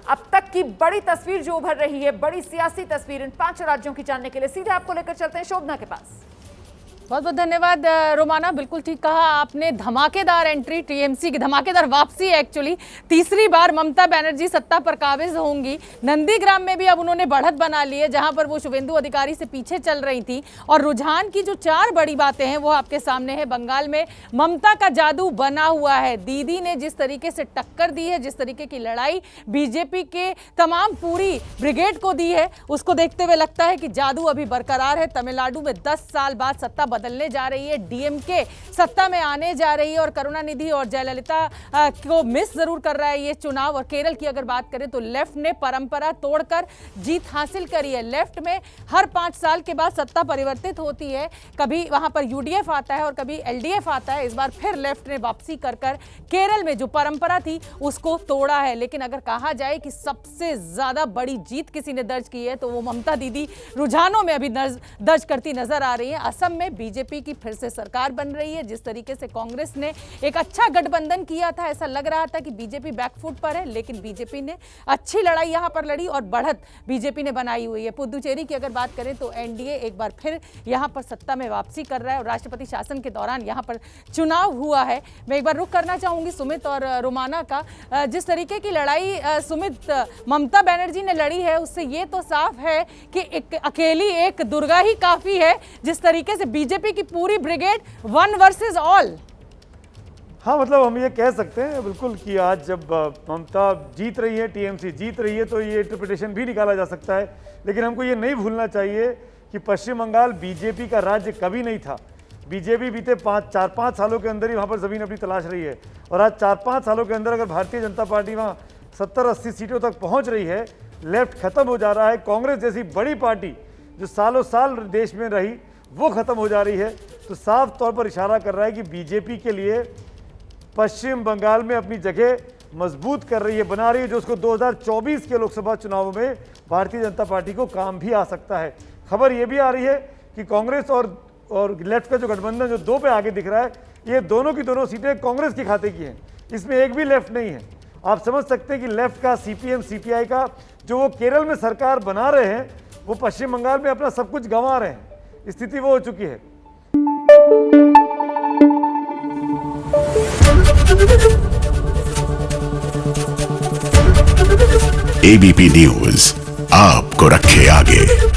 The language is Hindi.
अब तक की बड़ी तस्वीर जो उभर रही है, बड़ी सियासी तस्वीर इन 5 राज्यों की जानने के लिए सीधे आपको लेकर चलते हैं शोभना के पास। बहुत बहुत धन्यवाद रोमाना, बिल्कुल ठीक कहा आपने। धमाकेदार एंट्री, टीएमसी की धमाकेदार वापसी। एक्चुअली तीसरी बार ममता बनर्जी सत्ता पर काबिज होंगी। नंदीग्राम में भी अब उन्होंने बढ़त बना ली है, जहां पर वो शुभेंदु अधिकारी से पीछे चल रही थी। और रुझान की जो 4 बड़ी बातें हैं वो आपके सामने है। बंगाल में ममता का जादू बना हुआ है। दीदी ने जिस तरीके से टक्कर दी है, जिस तरीके की लड़ाई बीजेपी के तमाम पूरी ब्रिगेड को दी है, उसको देखते हुए लगता है कि जादू अभी बरकरार है। तमिलनाडु में 10 साल बाद सत्ता बदलने जा रही है, डीएमके सत्ता में आने जा रही है और करुणानिधि और जयललिता को मिस जरूर कर रहा है ये चुनाव। और केरल की अगर बात करें तो लेफ्ट ने परंपरा तोड़कर जीत हासिल करी है। लेफ्ट में हर 5 साल के बाद सत्ता परिवर्तित होती है, कभी वहां पर यूडीएफ आता है और कभी एलडीएफ आता है। इस बार फिर लेफ्ट ने वापसी कर केरल में जो परंपरा थी उसको तोड़ा है। लेकिन अगर कहा जाए कि सबसे ज्यादा बड़ी जीत किसी ने दर्ज की है तो वो ममता दीदी रुझानों में अभी दर्ज करती नजर आ रही है। असम में बीजेपी की फिर से सरकार बन रही है। जिस तरीके से कांग्रेस ने एक अच्छा गठबंधन किया था, ऐसा लग रहा था कि बीजेपी बैकफुट पर है, लेकिन बीजेपी ने अच्छी लड़ाई यहां पर लड़ी और बढ़त बीजेपी ने बनाई हुई है। पुदुचेरी की अगर बात करें तो एनडीए एक बार फिर यहां पर सत्ता में वापसी कर रहा है और राष्ट्रपति शासन के दौरान यहां पर चुनाव हुआ है। मैं एक बार रुख करना चाहूंगी सुमित और रोमाना का। जिस तरीके की लड़ाई सुमित ममता बनर्जी ने लड़ी है, उससे ये तो साफ है कि अकेली एक दुर्गा ही काफी है। जिस तरीके से बीजेपी की पूरी ब्रिगेड 1 वर्सेस ऑल। हाँ, मतलब हम ये कह सकते हैं बिल्कुल कि आज जब ममता जीत रही है, टीएमसी जीत रही है, तो ये इंटरप्रिटेशन भी निकाला जा सकता है। लेकिन हमको ये नहीं भूलना चाहिए कि पश्चिम बंगाल बीजेपी का राज्य कभी नहीं था। बीजेपी बीते 4-5 सालों के अंदर ही वहाँ पर ज़मीन अपनी तलाश रही है। और आज 4-5 सालों के अंदर अगर भारतीय जनता पार्टी वहाँ 70-80 सीटों तक पहुँच रही है, लेफ्ट खत्म हो जा रहा है, कांग्रेस जैसी बड़ी पार्टी जो सालों साल देश में रही वो खत्म हो जा रही है, तो साफ तौर पर इशारा कर रहा है कि बीजेपी के लिए पश्चिम बंगाल में अपनी जगह मजबूत कर रही है, बना रही है, जो उसको 2024 के लोकसभा चुनावों में भारतीय जनता पार्टी को काम भी आ सकता है। खबर ये भी आ रही है कि कांग्रेस और लेफ्ट का जो गठबंधन जो 2 पे आगे दिख रहा है, ये दोनों की दोनों सीटें कांग्रेस के खाते की हैं। इसमें एक भी लेफ्ट नहीं है। आप समझ सकते हैं कि लेफ्ट का, सीपीएम सीपीआई का जो वो केरल में सरकार बना रहे हैं, वो पश्चिम बंगाल में अपना सब कुछ गंवा रहे हैं। स्थिति वो हो चुकी है। एबीपी न्यूज आपको रखे आगे।